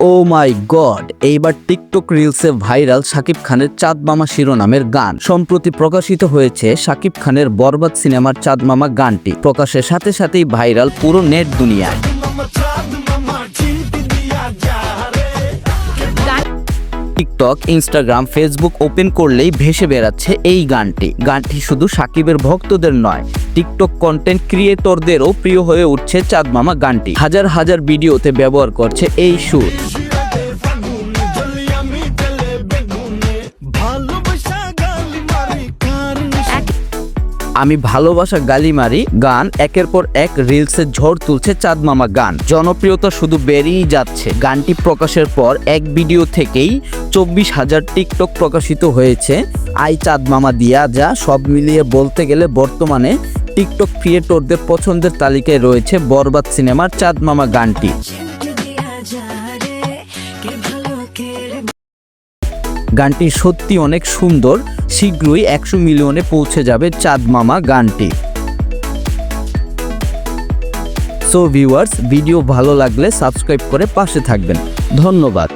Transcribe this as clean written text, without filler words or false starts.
ও মাই god, এইবার TikTok রিলসে viral Shakib খানের চাঁদ মামা শিরোনামের গান। সম্প্রতি প্রকাশিত হয়েছে শাকিব খানের বরবাদ সিনেমার চাঁদ মামা গানটি। প্রকাশের সাথে সাথেই ভাইরাল পুরো নেট দুনিয়ায়। টিকটক, ইনস্টাগ্রাম, ফেসবুক ওপেন করলেই ভেসে বেড়াচ্ছে এই গানটি। গানটি শুধু শাকিবের ভক্তদের নয়, টিকটক কন্টেন্ট ক্রিয়েটরদেরও প্রিয় হয়ে উঠছে চাঁদ মামা গানটি। হাজার হাজার ভিডিওতে ব্যবহার করছে এই সুর। আমি ভালোবাসা গালি মারি গান একের পর এক রিলসে ঝড় তুলছে চাঁদ মামা গান। জনপ্রিয়তা শুধু বেড়েই যাচ্ছে। গানটি প্রকাশের পর এক ভিডিও থেকেই 24,000 টিকটক প্রকাশিত হয়েছে। আই চাঁদ মামা দিয়া যা, সব মিলিয়ে বলতে গেলে বর্তমানে টিকটক ক্রিয়েটরদের পছন্দের তালিকায় রয়েছে বরবাদ সিনেমার চাঁদ মামা গানটি। গানটি সত্যি অনেক সুন্দর। শীঘ্রই 100 মিলিয়নে পৌঁছে যাবে চাঁদ মামা গানটি। সো ভিউয়ার্স, ভিডিও ভালো লাগলে সাবস্ক্রাইব করে পাশে থাকবেন। ধন্যবাদ।